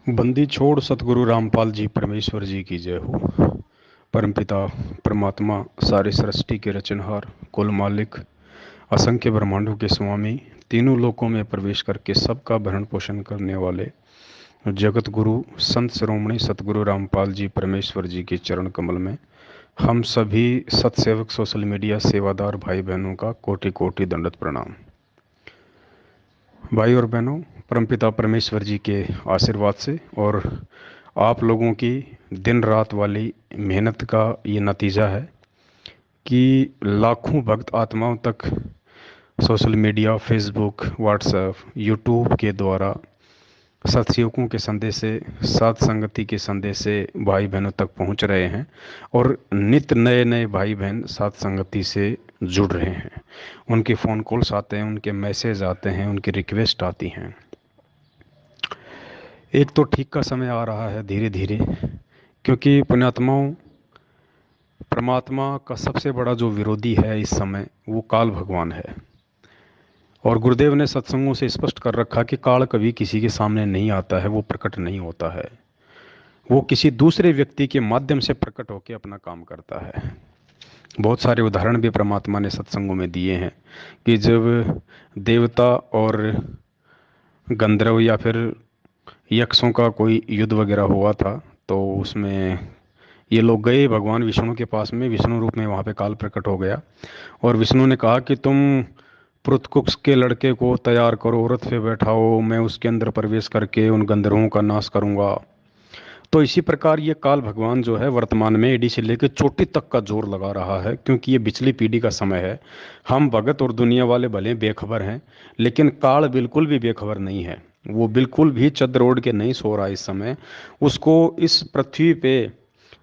बंदी छोड़ सतगुरु रामपाल जी परमेश्वर जी की जय हो। परमपिता परमात्मा सारे सृष्टि के रचनहार, कुल मालिक, असंख्य ब्रह्मांडों के स्वामी, तीनों लोकों में प्रवेश करके सबका भरण पोषण करने वाले जगत गुरु संत शिरोमणि सतगुरु रामपाल जी परमेश्वर जी के चरण कमल में हम सभी सत्सेवक सोशल मीडिया सेवादार भाई बहनों का कोटि कोटि दंडवत प्रणाम। भाई और बहनों, परमपिता परमेश्वर जी के आशीर्वाद से और आप लोगों की दिन रात वाली मेहनत का ये नतीजा है कि लाखों भक्त आत्माओं तक social media, Facebook, WhatsApp, YouTube के द्वारा सत्संगों के संदेश से, साथ संगति के संदेश से भाई बहनों तक पहुंच रहे हैं और नित नए नए भाई बहन साथ संगति से जुड़ रहे हैं। उनके फ़ोन कॉल्स आते हैं, उनके मैसेज आते हैं, उनकी रिक्वेस्ट आती हैं। एक तो ठीक का समय आ रहा है धीरे धीरे, क्योंकि पुण्यात्माओं, परमात्मा का सबसे बड़ा जो विरोधी है इस समय वो काल भगवान है। और गुरुदेव ने सत्संगों से स्पष्ट कर रखा कि काल कभी किसी के सामने नहीं आता है, वो प्रकट नहीं होता है, वो किसी दूसरे व्यक्ति के माध्यम से प्रकट होकर अपना काम करता है। बहुत सारे उदाहरण भी परमात्मा ने सत्संगों में दिए हैं कि जब देवता और गंधर्व या फिर यक्षों का कोई युद्ध वगैरह हुआ था, तो उसमें ये लोग गए भगवान विष्णु के पास में, विष्णु रूप में वहाँ पे काल प्रकट हो गया और विष्णु ने कहा कि तुम पृथकुक्ष के लड़के को तैयार करो, रथ पे बैठाओ, मैं उसके अंदर प्रवेश करके उन गंधर्वों का नाश करूंगा। तो इसी प्रकार ये काल भगवान जो है वर्तमान में एडी से लेकर चोटी तक का जोर लगा रहा है, क्योंकि ये पिछली पीढ़ी का समय है। हम भगत और दुनिया वाले भले बेखबर हैं, लेकिन काल बिल्कुल भी बेखबर नहीं है। वो बिल्कुल भी चद्र ओढ़ के नहीं सो रहा इस समय। उसको इस पृथ्वी पे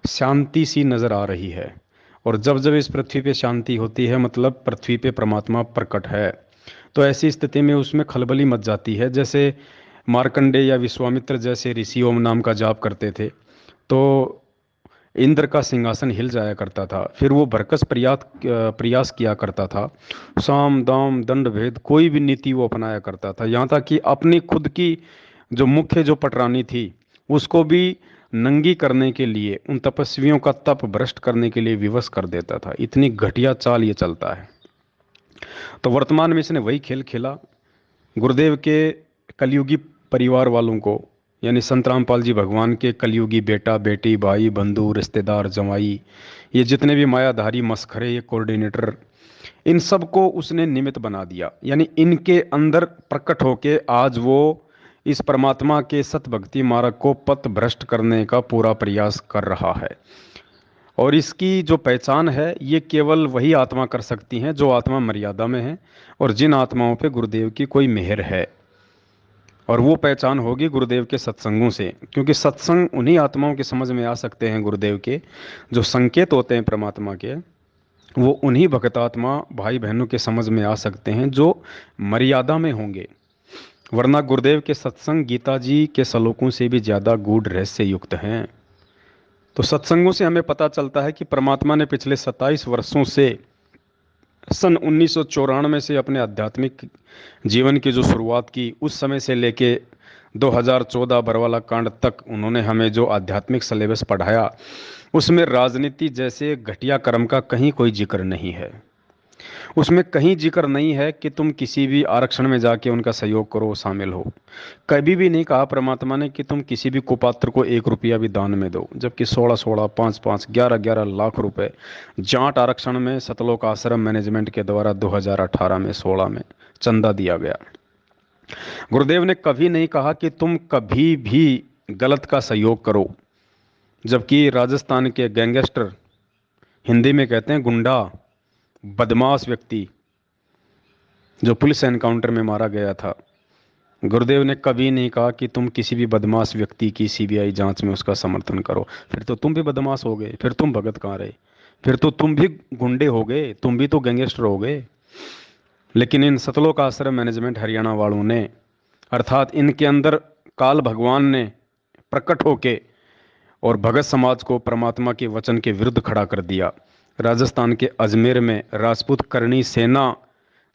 शांति सी नजर आ रही है। और जब जब इस पृथ्वी पे शांति होती है, मतलब पृथ्वी पे परमात्मा प्रकट है, तो ऐसी स्थिति में उसमें खलबली मच जाती है। जैसे मार्कंडे या विश्वामित्र जैसे ऋषि ओम नाम का जाप करते थे, तो इंद्र का सिंहासन हिल जाया करता था। फिर वो भरकस प्रयास किया करता था, साम दाम दंड भेद कोई भी नीति वो अपनाया करता था, यहाँ तक कि अपनी खुद की जो मुख्य जो पटरानी थी उसको भी नंगी करने के लिए, उन तपस्वियों का तप भ्रष्ट करने के लिए विवश कर देता था। इतनी घटिया चाल ये चलता है। तो वर्तमान में इसने वही खेल खेला। गुरुदेव के कलयुगी परिवार वालों को, यानी संत रामपाल जी भगवान के कलयुगी बेटा बेटी, भाई बंधु, रिश्तेदार, जमाई, ये जितने भी मायाधारी मस्खरे, ये कोऑर्डिनेटर, इन सब को उसने निमित्त बना दिया। यानी इनके अंदर प्रकट होके आज वो इस परमात्मा के सत भक्ति मार्ग को पथ भ्रष्ट करने का पूरा प्रयास कर रहा है। और इसकी जो पहचान है ये केवल वही आत्मा कर सकती हैं जो आत्मा मर्यादा में है और जिन आत्माओं पे गुरुदेव की कोई मेहर है। और वो पहचान होगी गुरुदेव के सत्संगों से, क्योंकि सत्संग उन्हीं आत्माओं के समझ में आ सकते हैं गुरुदेव के, जो संकेत होते हैं परमात्मा के, वो उन्हीं भक्तात्मा भाई बहनों के समझ में आ सकते हैं जो मर्यादा में होंगे। वरना गुरुदेव के सत्संग गीता जी के श्लोकों से भी ज़्यादा गूढ़ रहस्य युक्त हैं। तो सत्संगों से हमें पता चलता है कि परमात्मा ने पिछले 27 वर्षों से, सन 1994 से अपने आध्यात्मिक जीवन की जो शुरुआत की, उस समय से लेके 2014 बरवाला कांड तक उन्होंने हमें जो आध्यात्मिक सिलेबस पढ़ाया, उसमें राजनीति जैसे घटिया कर्म का कहीं कोई जिक्र नहीं है। उसमें कहीं जिक्र नहीं है कि तुम किसी भी आरक्षण में जाके उनका सहयोग करो, शामिल हो। कभी भी नहीं कहा परमात्मा ने कि तुम किसी भी कुपात्र को 1 रुपया भी दान में दो, जबकि 16-16, 5-5, 11-11 लाख रुपए जाट आरक्षण में सतलोक आश्रम मैनेजमेंट के द्वारा 2018 में 16 में चंदा दिया गया। गुरुदेव ने कभी नहीं कहा कि तुम कभी भी गलत का सहयोग करो, जबकि राजस्थान के गैंगस्टर, हिंदी में कहते हैं गुंडा, बदमाश व्यक्ति जो पुलिस एनकाउंटर में मारा गया था, गुरुदेव ने कभी नहीं कहा कि तुम किसी भी बदमाश व्यक्ति की सीबीआई जांच में उसका समर्थन करो। फिर तो तुम भी बदमाश हो गए, फिर तुम भगत कहाँ रहे, फिर तो तुम भी गुंडे हो गए, तुम भी तो गैंगस्टर हो गए। लेकिन इन सतलोक आश्रम मैनेजमेंट हरियाणा वालों ने, अर्थात इनके अंदर काल भगवान ने प्रकट होके और भगत समाज को परमात्मा के वचन के विरुद्ध खड़ा कर दिया। राजस्थान के अजमेर में राजपूत करणी सेना,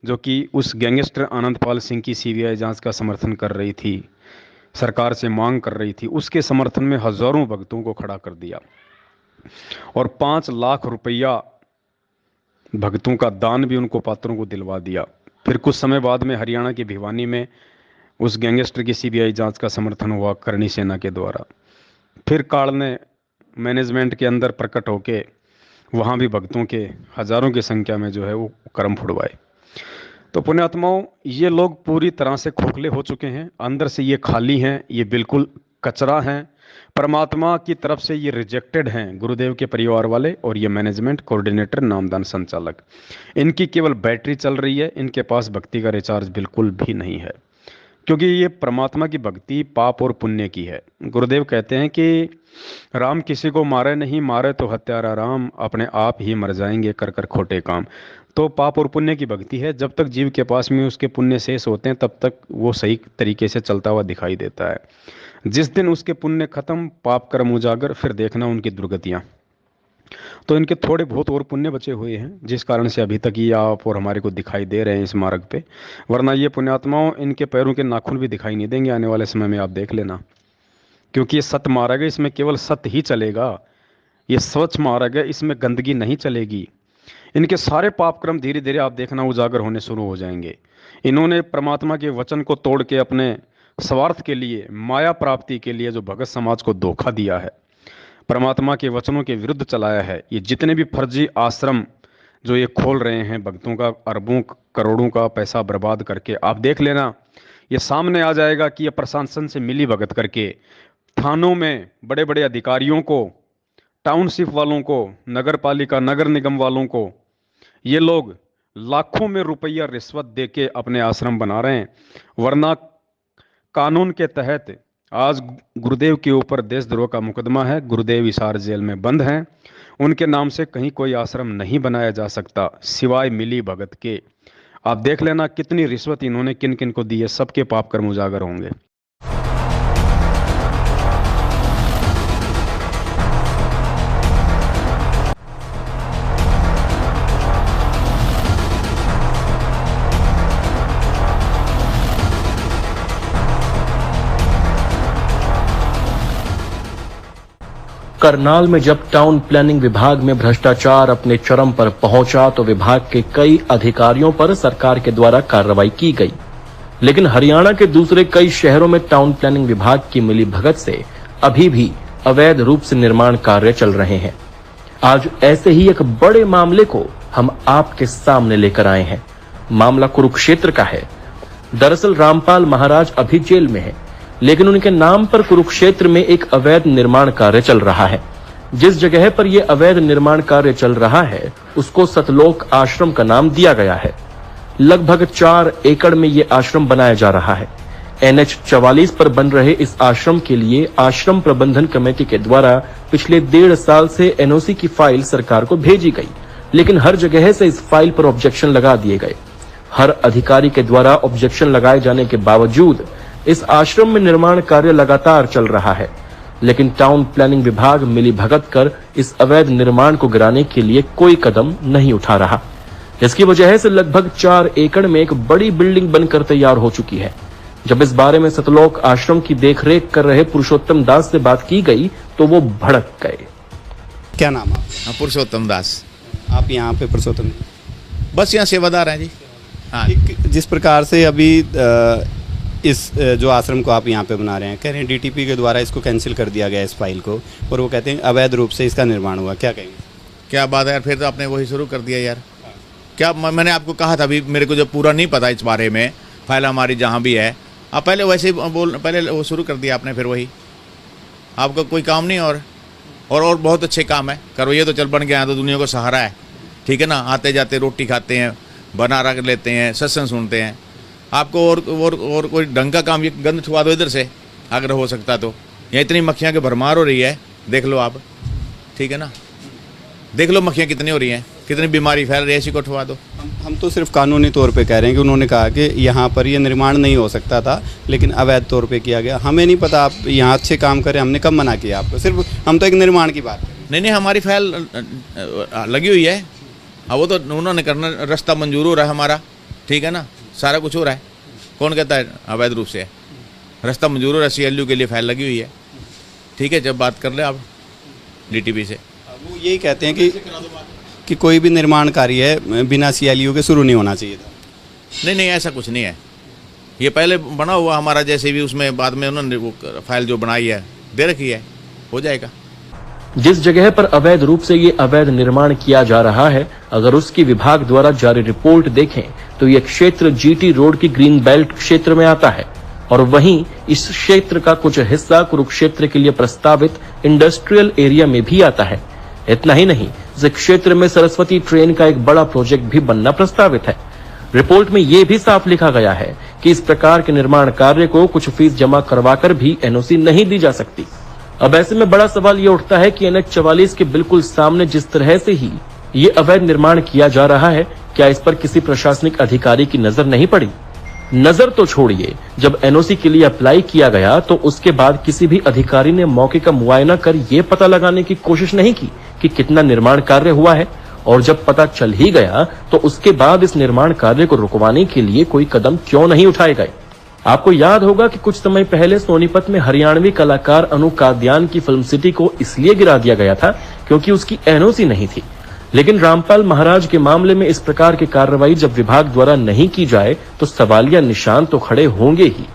जो कि उस गैंगस्टर आनंदपाल सिंह की सीबीआई जांच का समर्थन कर रही थी, सरकार से मांग कर रही थी, उसके समर्थन में हजारों भक्तों को खड़ा कर दिया और 5 लाख रुपया भक्तों का दान भी उनको पात्रों को दिलवा दिया। फिर कुछ समय बाद में हरियाणा की भिवानी में उस गैंगस्टर की सीबीआई जांच का समर्थन हुआ करणी सेना के द्वारा। फिर काल ने मैनेजमेंट के अंदर प्रकट होके वहाँ भी भक्तों के हजारों की संख्या में जो है वो कर्म फुड़वाए। तो पुण्यात्माओं, ये लोग पूरी तरह से खोखले हो चुके हैं, अंदर से ये खाली हैं, ये बिल्कुल कचरा हैं। परमात्मा की तरफ से ये रिजेक्टेड हैं, गुरुदेव के परिवार वाले और ये मैनेजमेंट, कोऑर्डिनेटर, नामदान संचालक। इनकी केवल बैटरी चल रही है, इनके पास भक्ति का रिचार्ज बिल्कुल भी नहीं है, क्योंकि ये परमात्मा की भक्ति पाप और पुण्य की है। गुरुदेव कहते हैं कि राम किसी को मारे नहीं, मारे तो हत्यारा राम, अपने आप ही मर जाएंगे कर कर खोटे काम। तो पाप और पुण्य की भक्ति है, जब तक जीव के पास में उसके पुण्य शेष होते हैं तब तक वो सही तरीके से चलता हुआ दिखाई देता है। जिस दिन उसके पुण्य खत्म, पाप कर्म उजागर, फिर देखना उनकी दुर्गतियाँ। तो इनके थोड़े बहुत और पुण्य बचे हुए हैं, जिस कारण से अभी तक ये आप और हमारे को दिखाई दे रहे हैं इस मार्ग पे। वरना ये पुण्यात्माओं, इनके पैरों के नाखून भी दिखाई नहीं देंगे आने वाले समय में, आप देख लेना। क्योंकि ये सत मार्ग है, इसमें केवल सत्य ही चलेगा। ये स्वच्छ मार्ग है, इसमें गंदगी नहीं चलेगी। इनके सारे पाप क्रम धीरे धीरे आप देखना उजागर होने शुरू हो जाएंगे। इन्होंने परमात्मा के वचन को तोड़ के अपने स्वार्थ के लिए, माया प्राप्ति के लिए जो भगत समाज को धोखा दिया है, परमात्मा के वचनों के विरुद्ध चलाया है। ये जितने भी फर्जी आश्रम जो ये खोल रहे हैं, भक्तों का अरबों करोड़ों का पैसा बर्बाद करके, आप देख लेना, ये सामने आ जाएगा कि ये प्रशासन से मिली भगत करके थानों में बड़े बड़े अधिकारियों को, टाउनशिप वालों को, नगर पालिका नगर निगम वालों को, ये लोग लाखों में रुपया रिश्वत देके अपने आश्रम बना रहे हैं। वरना कानून के तहत आज गुरुदेव के ऊपर देशद्रोह का मुकदमा है, गुरुदेव हिसार जेल में बंद हैं। उनके नाम से कहीं कोई आश्रम नहीं बनाया जा सकता सिवाय मिली भगत के। आप देख लेना कितनी रिश्वत इन्होंने किन किन को दी है, सबके पाप कर्म उजागर होंगे। करनाल में जब टाउन प्लानिंग विभाग में भ्रष्टाचार अपने चरम पर पहुंचा तो विभाग के कई अधिकारियों पर सरकार के द्वारा कार्रवाई की गई। लेकिन हरियाणा के दूसरे कई शहरों में टाउन प्लानिंग विभाग की मिलीभगत से अभी भी अवैध रूप से निर्माण कार्य चल रहे हैं। आज ऐसे ही एक बड़े मामले को हम आपके सामने लेकर आए हैं। मामला कुरुक्षेत्र का है। दरअसल रामपाल महाराज अभी जेल में है, लेकिन उनके नाम पर कुरुक्षेत्र में एक अवैध निर्माण कार्य चल रहा है। जिस जगह पर यह अवैध निर्माण कार्य चल रहा है उसको सतलोक आश्रम का नाम दिया गया है। लगभग 4 एकड़ में यह आश्रम बनाया जा रहा है। NH 44 पर बन रहे इस आश्रम के लिए आश्रम प्रबंधन कमेटी के द्वारा पिछले 1.5 साल से NOC की फाइल सरकार को भेजी गई, लेकिन हर जगह से इस फाइल पर ऑब्जेक्शन लगा दिए गए। हर अधिकारी के द्वारा ऑब्जेक्शन लगाए जाने के बावजूद इस आश्रम में निर्माण कार्य लगातार चल रहा है। लेकिन टाउन प्लानिंग विभाग मिलीभगत कर इस अवैध निर्माण को गिराने के लिए कोई कदम नहीं उठा रहा। इसकी वजह से लगभग 4 एकड़ में एक बड़ी बिल्डिंग बनकर तैयार हो चुकी है। जब इस बारे में सतलोक आश्रम की देखरेख कर रहे पुरुषोत्तम दास से बात की गई तो वो भड़क गए। क्या नाम आप? पुरुषोत्तम दास। आप यहाँ पे पुरुषोत्तम, बस यहाँ सेवादार हैं जी। हाँ, जिस प्रकार से अभी इस जो आश्रम को आप यहाँ पे बना रहे हैं, कह रहे हैं DTP के द्वारा इसको कैंसिल कर दिया गया इस फाइल को, और वो कहते हैं अवैध रूप से इसका निर्माण हुआ, क्या कहेंगे? क्या बात है यार, फिर तो आपने वही शुरू कर दिया यार। क्या मैंने आपको कहा था अभी, मेरे को जब पूरा नहीं पता इस बारे में, फाइल हमारी जहाँ भी है, आप पहले वैसे ही पहले वो शुरू कर दिया आपने, फिर वही आपका कोई काम नहीं। और बहुत अच्छे काम है, करो ये तो चल बन गया तो दुनिया को सहारा है, ठीक है ना। आते जाते रोटी खाते हैं, बना रख लेते हैं, सत्संग सुनते हैं। आपको और कोई ढंग का काम, ये गंद छुआ दो इधर से अगर हो सकता तो। यहाँ इतनी मक्खियाँ की भरमार हो रही है, देख लो आप, ठीक है ना। देख लो मक्खियाँ कितनी हो रही हैं, कितनी बीमारी फैल रही है, इसी को उठवा दो। हम तो सिर्फ कानूनी तौर पे कह रहे हैं कि उन्होंने कहा कि यहाँ पर ये निर्माण नहीं हो सकता था, लेकिन अवैध तौर पे किया गया। हमें नहीं पता आप यहाँ अच्छे काम करें, हमने कब मना किया आपको? सिर्फ हम तो एक निर्माण की बात करें। नहीं, हमारी फाइल लगी हुई है। अब वो तो उन्होंने करना, रास्ता मंजूर हो रहा है हमारा, ठीक है ना, सारा कुछ हो रहा है। कौन कहता है अवैध रूप से है? रास्ता मंजूर हो रहा है, CLU के लिए फाइल लगी हुई है। ठीक है, जब बात कर ले आप DTP से। वो यही कहते हैं कि कोई भी निर्माण कार्य है बिना CLU के शुरू नहीं होना चाहिए था। नहीं नहीं, ऐसा कुछ नहीं है। ये पहले बना हुआ हमारा, जैसे भी उसमें बाद में उन्होंने वो फाइल जो बनाई है दे रखी है, हो जाएगा। जिस जगह पर अवैध रूप से ये अवैध निर्माण किया जा रहा है, अगर उसकी विभाग द्वारा जारी रिपोर्ट देखें तो ये क्षेत्र GT रोड की ग्रीन बेल्ट क्षेत्र में आता है और वहीं इस क्षेत्र का कुछ हिस्सा कुरुक्षेत्र के लिए प्रस्तावित इंडस्ट्रियल एरिया में भी आता है। इतना ही नहीं, इस क्षेत्र में सरस्वती ट्रेन का एक बड़ा प्रोजेक्ट भी बनना प्रस्तावित है। रिपोर्ट में यह भी साफ लिखा गया है कि इस प्रकार के निर्माण कार्य को कुछ फीस जमा करवाकर भी NOC नहीं दी जा सकती। अब ऐसे में बड़ा सवाल ये उठता है कि NH 44 के बिल्कुल सामने जिस तरह से ही ये अवैध निर्माण किया जा रहा है, क्या इस पर किसी प्रशासनिक अधिकारी की नजर नहीं पड़ी? नजर तो छोड़िए, जब NOC के लिए अप्लाई किया गया तो उसके बाद किसी भी अधिकारी ने मौके का मुआयना कर ये पता लगाने की कोशिश नहीं की कि कितना निर्माण कार्य हुआ है, और जब पता चल ही गया तो उसके बाद इस निर्माण कार्य को रुकवाने के लिए कोई कदम क्यों नहीं उठाए गए? आपको याद होगा कि कुछ समय पहले सोनीपत में हरियाणवी कलाकार अनु कादियान की फिल्म सिटी को इसलिए गिरा दिया गया था क्योंकि उसकी NOC नहीं थी। लेकिन रामपाल महाराज के मामले में इस प्रकार की कार्रवाई जब विभाग द्वारा नहीं की जाए तो सवालिया निशान तो खड़े होंगे ही।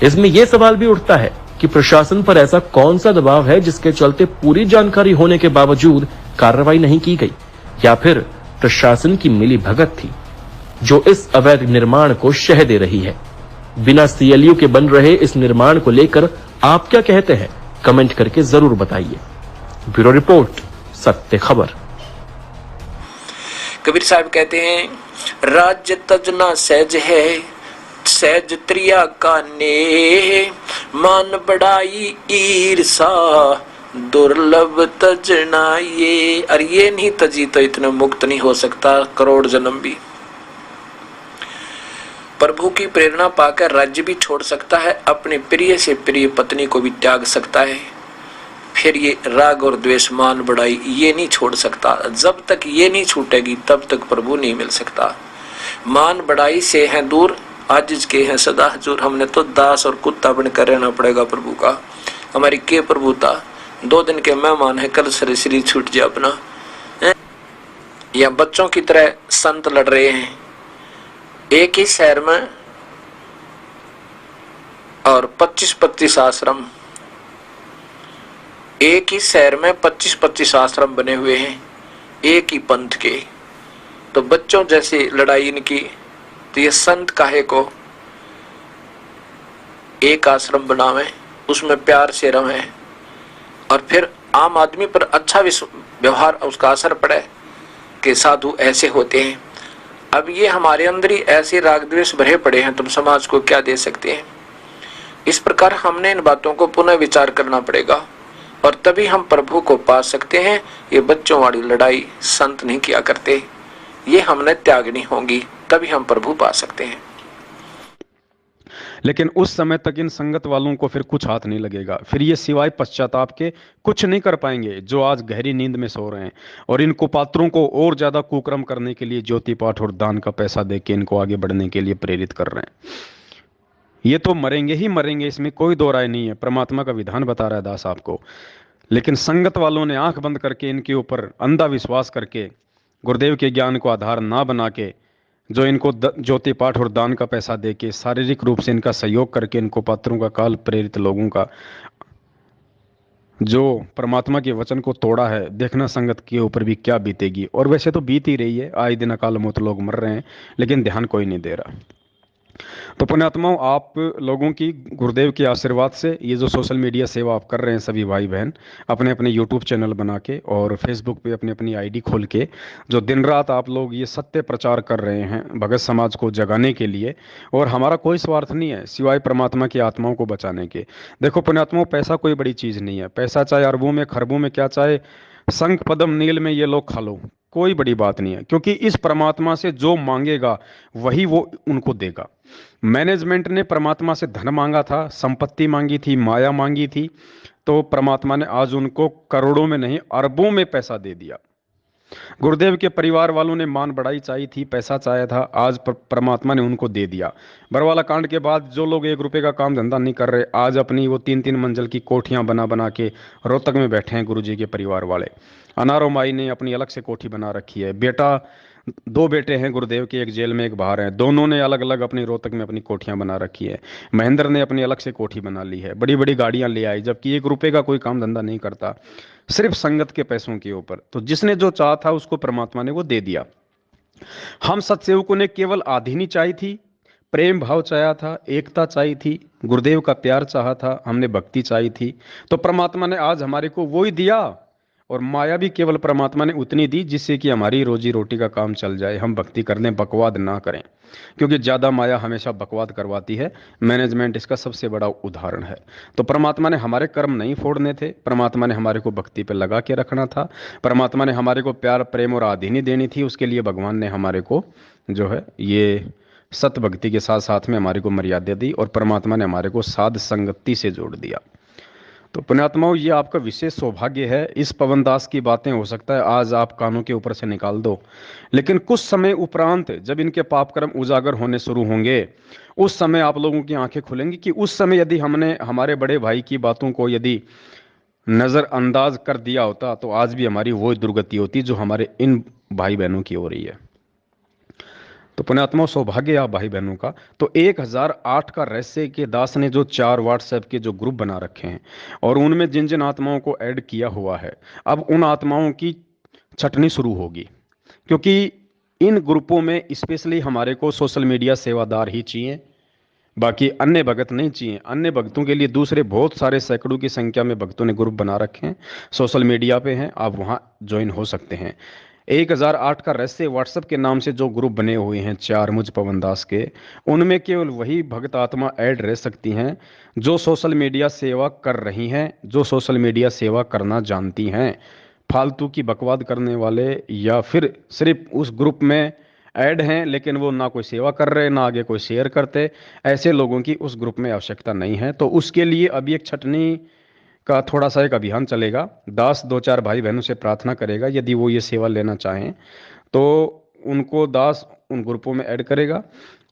इसमें यह सवाल भी उठता है कि प्रशासन पर ऐसा कौन सा दबाव है जिसके चलते पूरी जानकारी होने के बावजूद कार्रवाई नहीं की गई, या फिर प्रशासन की मिली भगत थी जो इस अवैध निर्माण को शह दे रही है। बिना CLU के बन रहे इस निर्माण को लेकर आप क्या कहते हैं? कमेंट करके जरूर बताइए। ब्यूरो रिपोर्ट, सत्य खबर। कबीर साहब कहते हैं, राज्य तजना सहज है, सहज त्रिया का ने, मान बढ़ाई ईर्षा, दुर्लभ तजना ये। और ये नहीं तजी तो इतना मुक्त नहीं हो सकता करोड़ जन्म भी। प्रभु की प्रेरणा पाकर राज्य भी छोड़ सकता है, अपने प्रिय से प्रिय पत्नी को भी त्याग सकता है, फिर ये राग और द्वेष मान बढ़ाई ये नहीं छोड़ सकता। जब तक ये नहीं छूटेगी तब तक प्रभु नहीं मिल सकता। मान बढ़ाई से हैं दूर, आजिज के हैं सदा हजूर। हमने तो दास और कुत्ता बनकर रहना पड़ेगा प्रभु का। हमारी के प्रभुता 2 दिन के मेहमान है, कल से शरीर छूट जाए अपना। या बच्चों की तरह संत लड़ रहे हैं एक ही शहर में और 25-25 आश्रम, एक ही शहर में 25-25 आश्रम बने हुए हैं एक ही पंथ के। तो बच्चों जैसे लड़ाई इनकी, तो ये संत काहे को एक आश्रम बनावे, उसमें प्यार से रहें और फिर आम आदमी पर अच्छा व्यवहार उसका असर पड़े कि साधु ऐसे होते हैं। अब ये हमारे अंदर ही ऐसे राग द्वेष भरे पड़े हैं, तुम समाज को क्या दे सकते हैं? इस प्रकार हमने इन बातों को पुनः विचार करना पड़ेगा और तभी हम प्रभु को पा सकते हैं। ये बच्चों वाली लड़ाई संत नहीं किया करते, ये हमने त्यागनी होगी, तभी हम प्रभु पा सकते हैं। लेकिन उस समय तक इन संगत वालों को फिर कुछ हाथ नहीं लगेगा। फिर ये सिवाय पश्चाताप के कुछ नहीं कर पाएंगे जो आज गहरी नींद में सो रहे हैं, और इन कुपात्रों को और ज्यादा कुकर्म करने के लिए ज्योति पाठ और दान का पैसा दे के इनको आगे बढ़ने के लिए प्रेरित कर रहे हैं। ये तो मरेंगे ही मरेंगे, इसमें कोई दो राय नहीं है। परमात्मा का विधान बता रहा है दास आपको। लेकिन संगत वालों ने आंख बंद करके इनके ऊपर अंधा विश्वास करके गुरुदेव के ज्ञान को आधार ना बना के जो इनको ज्योति पाठ और दान का पैसा दे के शारीरिक रूप से इनका सहयोग करके इनको पात्रों का काल प्रेरित लोगों का जो परमात्मा के वचन को तोड़ा है, देखना संगत के ऊपर भी क्या बीतेगी। और वैसे तो बीत ही रही है, आए दिन अकाल मौत लोग मर रहे हैं, लेकिन ध्यान कोई नहीं दे रहा। तो पुण्यात्माओं, आप लोगों की गुरुदेव के आशीर्वाद से ये जो सोशल मीडिया सेवा आप कर रहे हैं सभी भाई बहन, अपने अपने यूट्यूब चैनल बना के और फेसबुक पे अपनी अपनी आईडी खोल के जो दिन रात आप लोग ये सत्य प्रचार कर रहे हैं भगत समाज को जगाने के लिए, और हमारा कोई स्वार्थ नहीं है सिवाय परमात्मा की आत्माओं को बचाने के। देखो पुण्यात्माओं, पैसा कोई बड़ी चीज़ नहीं है। पैसा चाहे अरबों में खरबों में, क्या चाहे शंख पद्म नील में ये लोग खा लो, कोई बड़ी बात नहीं है, क्योंकि इस परमात्मा से जो मांगेगा वही वो उनको देगा। मैनेजमेंट ने परमात्मा से धन मांगा था, संपत्ति मांगी थी, माया मांगी थी, तो परमात्मा ने आज उनको करोड़ों में नहीं अरबों में पैसा दे दिया। गुरुदेव के परिवार वालों ने मान बढ़ाई चाहिए थी, पैसा चाहा था, आज परमात्मा ने उनको दे दिया। बरवाला कांड के बाद जो लोग 1 रुपए का काम धंधा नहीं कर रहे, आज अपनी वो 3-3 मंजिल की कोठियां बना बना के रोहतक में बैठे हैं गुरुजी के परिवार वाले। अनारो माई ने अपनी अलग से कोठी बना रखी है। बेटा, 2 बेटे हैं गुरुदेव के, एक जेल में एक बाहर है, दोनों ने अलग अलग अपनी रोहतक में अपनी कोठियां बना रखी है। महेंद्र ने अपनी अलग से कोठी बना ली है, बड़ी बड़ी गाड़ियां ले आई, जबकि 1 रुपए का कोई काम धंधा नहीं करता, सिर्फ संगत के पैसों के ऊपर। तो जिसने जो चाहा था उसको परमात्मा ने वो दे दिया। हम सत्सेवकों ने केवल आधीनी चाहिए थी, प्रेम भाव चाहा था, एकता चाहिए थी, गुरुदेव का प्यार चाहा था, हमने भक्ति चाहिए थी, तो परमात्मा ने आज हमारे को वो ही दिया। और माया भी केवल परमात्मा ने उतनी दी जिससे कि हमारी रोजी रोटी का काम चल जाए, हम भक्ति करने बकवाद ना करें, क्योंकि ज़्यादा माया हमेशा बकवाद करवाती है। मैनेजमेंट इसका सबसे बड़ा उदाहरण है। तो परमात्मा ने हमारे कर्म नहीं फोड़ने थे, परमात्मा ने हमारे को भक्ति पे लगा के रखना था, परमात्मा ने हमारे को प्यार प्रेम और आधीनी देनी थी। उसके लिए भगवान ने हमारे को जो है ये सत भक्ति के साथ साथ में हमारे को मर्यादा दी, और परमात्मा ने हमारे को साध संगति से जोड़ दिया। तो पुण्यात्माओं, ये आपका विशेष सौभाग्य है। इस पवन दास की बातें हो सकता है आज आप कानों के ऊपर से निकाल दो, लेकिन कुछ समय उपरांत जब इनके पाप कर्म उजागर होने शुरू होंगे, उस समय आप लोगों की आंखें खुलेंगी कि उस समय यदि हमने हमारे बड़े भाई की बातों को यदि नज़रअंदाज कर दिया होता तो आज भी हमारी वो दुर्गति होती जो हमारे इन भाई बहनों की हो रही है। तो पुण्यात्मा, सौभाग्य आप भाई बहनों का। तो 1008 का रहस्य के दास ने जो 4 व्हाट्सएप के जो ग्रुप बना रखे हैं और उनमें जिन जिन आत्माओं को ऐड किया हुआ है, अब उन आत्माओं की छटनी शुरू होगी, क्योंकि इन ग्रुपों में स्पेशली हमारे को सोशल मीडिया सेवादार ही चाहिए, बाकी अन्य भगत नहीं चाहिए। अन्य भक्तों के लिए दूसरे बहुत सारे सैकड़ों की संख्या में भक्तों ने ग्रुप बना रखे हैं, सोशल मीडिया पे हैं, आप वहाँ ज्वाइन हो सकते हैं। 1008 का रहस्य व्हाट्सएप के नाम से जो ग्रुप बने हुए हैं 4 मुझ पवन दास के, उनमें केवल वही भक्त आत्मा ऐड रह सकती हैं जो सोशल मीडिया सेवा कर रही हैं, जो सोशल मीडिया सेवा करना जानती हैं। फालतू की बकवाद करने वाले या फिर सिर्फ उस ग्रुप में ऐड हैं लेकिन वो ना कोई सेवा कर रहे, ना आगे कोई शेयर करते, ऐसे लोगों की उस ग्रुप में आवश्यकता नहीं है। तो उसके लिए अभी एक छटनी का थोड़ा सा एक अभियान चलेगा। दास 2-4 भाई बहनों से प्रार्थना करेगा, यदि वो ये सेवा लेना चाहें तो उनको दास उन ग्रुपों में ऐड करेगा,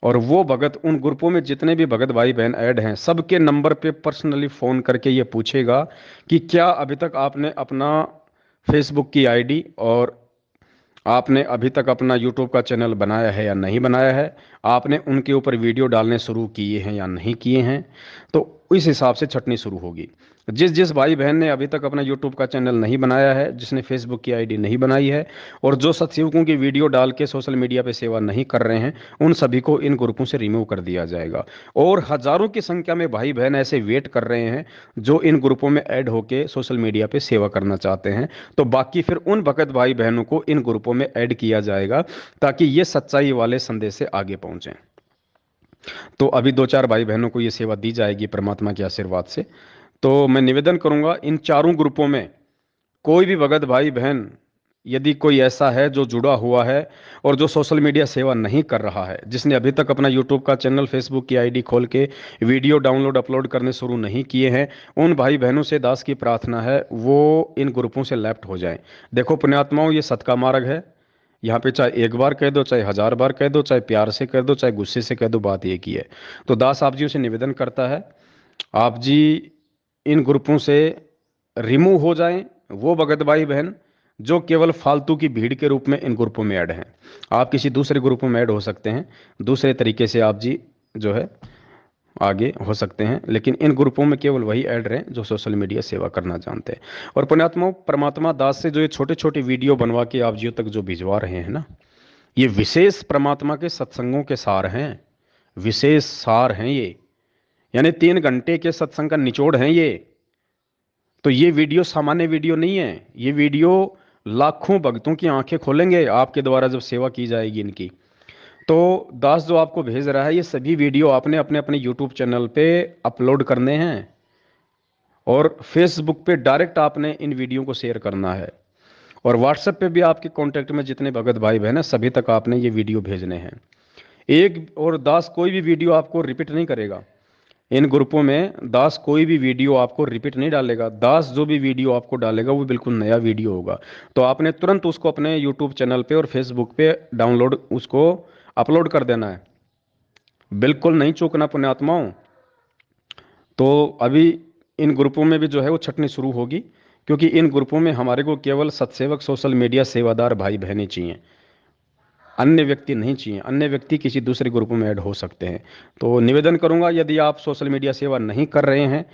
और वो भगत उन ग्रुपों में जितने भी भगत भाई बहन ऐड हैं सबके नंबर पे पर्सनली फ़ोन करके ये पूछेगा कि क्या अभी तक आपने अपना फेसबुक की आईडी और आपने अभी तक अपना यूट्यूब का चैनल बनाया है या नहीं बनाया है, आपने उनके ऊपर वीडियो डालने शुरू किए हैं या नहीं किए हैं। तो इस हिसाब से छटनी शुरू होगी। जिस जिस भाई बहन ने अभी तक अपना यूट्यूब का चैनल नहीं बनाया है, जिसने फेसबुक की आईडी नहीं बनाई है, और जो सत्सेवकों की वीडियो डाल के सोशल मीडिया पे सेवा नहीं कर रहे हैं, उन सभी को इन ग्रुपों से रिमूव कर दिया जाएगा। और हजारों की संख्या में भाई बहन ऐसे वेट कर रहे हैं जो इन ग्रुपों में ऐड होके सोशल मीडिया पे सेवा करना चाहते हैं। तो बाकी फिर उन भगत भाई बहनों को इन ग्रुपों में ऐड किया जाएगा ताकि ये सच्चाई वाले संदेश से आगे पहुंचें। तो अभी 2-4 भाई बहनों को ये सेवा दी जाएगी परमात्मा के आशीर्वाद से। तो मैं निवेदन करूंगा, इन चारों ग्रुपों में कोई भी भगत भाई बहन यदि कोई ऐसा है जो जुड़ा हुआ है और जो सोशल मीडिया सेवा नहीं कर रहा है, जिसने अभी तक अपना यूट्यूब का चैनल, फेसबुक की आईडी खोल के वीडियो डाउनलोड अपलोड करने शुरू नहीं किए हैं, उन भाई बहनों से दास की प्रार्थना है वो इन ग्रुपों से लेफ्ट हो जाएं। देखो पुण्यात्माओं, ये सत का मार्ग है। यहाँ पे चाहे एक बार कह दो, चाहे 1000 बार कह दो, चाहे प्यार से कह दो, चाहे गुस्से से कह दो, बात एक ही है। तो दास आप जी से निवेदन करता है, आप जी इन ग्रुपों से रिमूव हो जाएं। वो भगत भाई बहन जो केवल फालतू की भीड़ के रूप में इन ग्रुपों में ऐड हैं, आप किसी दूसरे ग्रुपों में ऐड हो सकते हैं, दूसरे तरीके से आप जी जो है आगे हो सकते हैं, लेकिन इन ग्रुपों में केवल वही ऐड रहें जो सोशल मीडिया सेवा करना जानते हैं। और पुण्यात्माओं, परमात्मा दास से जो ये छोटे छोटे वीडियो बनवा के आप जियो तक जो भिजवा रहे हैं ना, ये विशेष परमात्मा के सत्संगों के सार हैं, विशेष सार हैं ये, यानी 3 घंटे के सत्संग का निचोड़ है ये। तो ये वीडियो सामान्य वीडियो नहीं है, ये वीडियो लाखों भक्तों की आंखें खोलेंगे आपके द्वारा जब सेवा की जाएगी इनकी। तो दास जो आपको भेज रहा है, ये सभी वीडियो आपने अपने अपने यूट्यूब चैनल पे अपलोड करने हैं और फेसबुक पे डायरेक्ट आपने इन वीडियो को शेयर करना है, और व्हाट्सएप पे भी आपके कांटेक्ट में जितने भगत भाई बहन हैं सभी तक आपने ये वीडियो भेजने हैं। एक और दास कोई भी वीडियो आपको रिपीट नहीं करेगा, इन ग्रुपों में दास कोई भी वीडियो आपको रिपीट नहीं डालेगा। दास जो भी वीडियो आपको डालेगा वो बिल्कुल नया वीडियो होगा। तो आपने तुरंत उसको अपने यूट्यूब चैनल पे और फेसबुक पे डाउनलोड उसको अपलोड कर देना है, बिल्कुल नहीं चूकना पुण्यात्माओं। तो अभी इन ग्रुपों में भी जो है वो छटनी शुरू होगी, क्योंकि इन ग्रुपों में हमारे को केवल सत्सेवक, सोशल मीडिया सेवादार भाई बहनें चाहिए, अन्य व्यक्ति नहीं चाहिए। अन्य व्यक्ति किसी दूसरे ग्रुप में ऐड हो सकते हैं। तो निवेदन करूंगा, यदि आप सोशल मीडिया सेवा नहीं कर रहे हैं,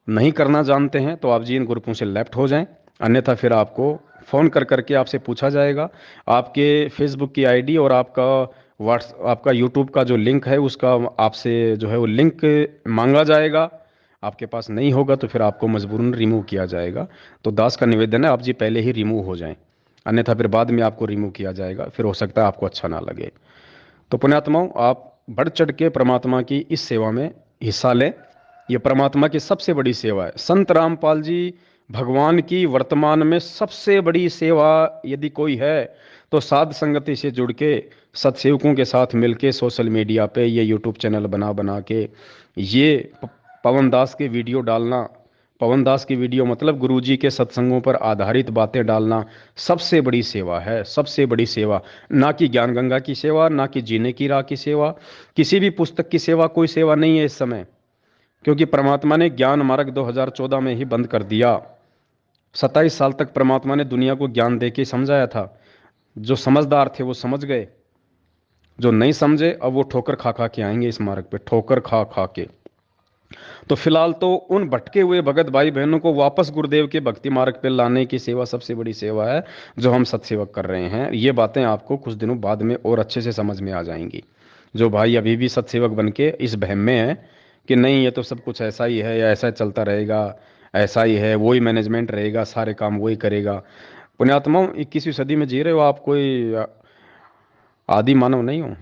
नहीं करना जानते हैं, तो आप जी इन ग्रुपों से लेफ्ट हो जाएं। अन्यथा फिर आपको फ़ोन कर करके आपसे पूछा जाएगा, आपके फेसबुक की आईडी और आपका यूट्यूब का जो लिंक है उसका आपसे जो है वो लिंक मांगा जाएगा। आपके पास नहीं होगा तो फिर आपको मजबूरन रिमूव किया जाएगा। तो दास का निवेदन है, आप जी पहले ही रिमूव हो जाएं, अन्यथा फिर बाद में आपको रिमूव किया जाएगा, फिर हो सकता है आपको अच्छा ना लगे। तो पुण्यात्माओं, आप बढ़ चढ़ के परमात्मा की इस सेवा में हिस्सा लें। ये परमात्मा की सबसे बड़ी सेवा है। संत रामपाल जी भगवान की वर्तमान में सबसे बड़ी सेवा यदि कोई है तो साध संगति से जुड़ के सत्सेवकों के साथ मिलके सोशल मीडिया पे ये यूट्यूब चैनल बना बना के ये पवन दास के वीडियो डालना, पवन दास की वीडियो मतलब गुरुजी के सत्संगों पर आधारित बातें डालना सबसे बड़ी सेवा है। सबसे बड़ी सेवा, ना कि ज्ञान गंगा की सेवा, ना कि जीने की राह की सेवा, किसी भी पुस्तक की सेवा, कोई सेवा नहीं है इस समय। क्योंकि परमात्मा ने ज्ञान मार्ग 2014 में ही बंद कर दिया। 27 साल तक परमात्मा ने दुनिया को ज्ञान दे के समझाया था। जो समझदार थे वो समझ गए, जो नहीं समझे अब वो ठोकर खा खा के आएंगे इस मार्ग पे, ठोकर खा खा के। तो फिलहाल तो उन भटके हुए भगत भाई बहनों को वापस गुरुदेव के भक्ति मार्ग पे लाने की सेवा सबसे बड़ी सेवा है जो हम सत्सेवक कर रहे हैं। ये बातें आपको कुछ दिनों बाद में और अच्छे से समझ में आ जाएंगी। जो भाई अभी भी सत्सेवक बन के इस बहम में है कि नहीं ये तो सब कुछ ऐसा ही है या ऐसा चलता रहेगा, ऐसा ही है, वही मैनेजमेंट रहेगा, सारे काम वही करेगा। पुण्यात्माओं, 21वीं सदी में जी रहे हो आप, कोई आदि मानव नहीं हो।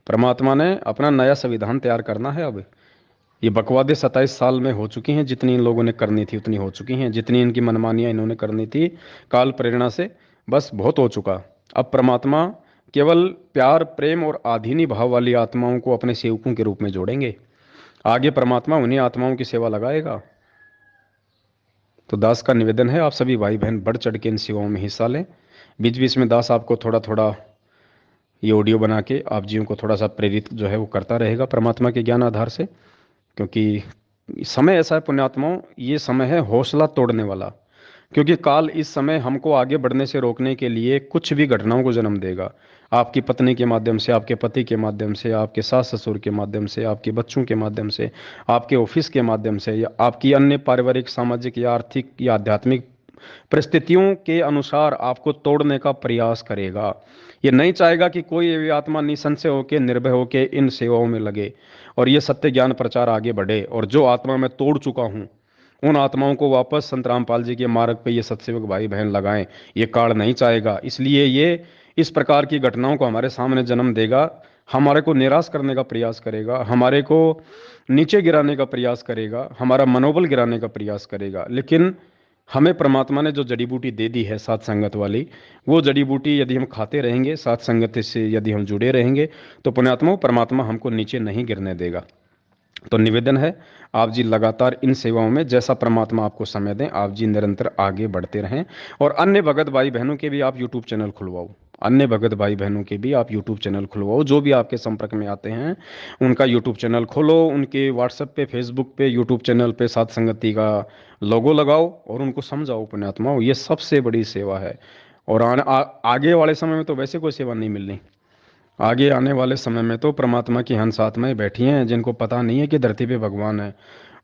परमात्मा ने अपना नया संविधान तैयार करना है। अब ये बकवादे 27 साल में हो चुकी हैं, जितनी इन लोगों ने करनी थी उतनी हो चुकी हैं, जितनी इनकी मनमानियां इन्होंने करनी थी काल प्रेरणा से, बस बहुत हो चुका। अब परमात्मा केवल प्यार, प्रेम और आधीनी भाव वाली आत्माओं को अपने सेवकों के रूप में जोड़ेंगे। आगे परमात्मा उन्हीं आत्माओं की सेवा लगाएगा। तो दास का निवेदन है, आप सभी भाई बहन बढ़ चढ़ के इन सेवाओं में हिस्सा लें। बीच बीच में दास आपको थोड़ा थोड़ा ये ऑडियो बना के आप जीवों को थोड़ा सा प्रेरित जो है वो करता रहेगा परमात्मा के ज्ञान आधार से। क्योंकि समय ऐसा है पुण्यात्माओं, ये समय है हौसला तोड़ने वाला। क्योंकि काल इस समय हमको आगे बढ़ने से रोकने के लिए कुछ भी घटनाओं को जन्म देगा। आपकी पत्नी के माध्यम से, आपके पति के माध्यम से, आपके सास ससुर के माध्यम से, आपके बच्चों के माध्यम से, आपके ऑफिस के माध्यम से, या आपकी अन्य पारिवारिक, सामाजिक या आर्थिक या आध्यात्मिक परिस्थितियों के अनुसार आपको तोड़ने का प्रयास करेगा। ये नहीं चाहेगा कि कोई भी आत्मा निसंशय होकर, निर्भय होकर इन सेवाओं में लगे और ये सत्य ज्ञान प्रचार आगे बढ़े। और जो आत्मा मैं तोड़ चुका हूँ उन आत्माओं को वापस संत रामपाल जी के मार्ग पे ये सत्सेवक भाई बहन लगाएं, ये काल नहीं चाहेगा। इसलिए ये इस प्रकार की घटनाओं को हमारे सामने जन्म देगा, हमारे को निराश करने का प्रयास करेगा, हमारे को नीचे गिराने का प्रयास करेगा, हमारा मनोबल गिराने का प्रयास करेगा। लेकिन हमें परमात्मा ने जो जड़ी बूटी दे दी है साथ संगत वाली, वो जड़ी बूटी यदि हम खाते रहेंगे, साथ संगत से यदि हम जुड़े रहेंगे, तो पुण्यात्मा परमात्मा हमको नीचे नहीं गिरने देगा। तो निवेदन है, आप जी लगातार इन सेवाओं में जैसा परमात्मा आपको समय दें, आप जी निरंतर आगे बढ़ते रहें। और अन्य भगत भाई बहनों के भी आप यूट्यूब चैनल खुलवाओ, अन्य भगत भाई बहनों के भी आप यूट्यूब चैनल खुलवाओ। जो भी आपके संपर्क में आते हैं उनका यूट्यूब चैनल खोलो, उनके व्हाट्सएप पे, फेसबुक पे, यूट्यूब चैनल पे साथ संगति का लोगो लगाओ और उनको समझाओ पुण्यात्माओं, ये सबसे बड़ी सेवा है। और आगे वाले समय में तो वैसे कोई सेवा नहीं मिलनी। आगे आने वाले समय में तो परमात्मा की हंस आत्माएं बैठी हैं जिनको पता नहीं है कि धरती पे भगवान है,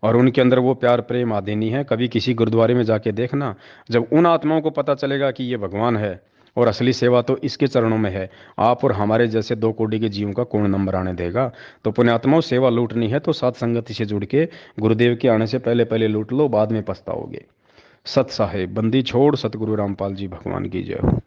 और उनके अंदर वो प्यार प्रेम आदि है। कभी किसी गुरुद्वारे में जाके देखना, जब उन आत्माओं को पता चलेगा कि ये भगवान है और असली सेवा तो इसके चरणों में है, आप और हमारे जैसे 2 कोटि के जीवों का कौन नंबर आने देगा। तो पुण्यात्माओं, सेवा लूटनी है तो साथ संगति से जुड़ के गुरुदेव के आने से पहले पहले लूट लो, बाद में पछताओगे। सत साहेब बंदी छोड़, सतगुरु रामपाल जी भगवान की जय हो।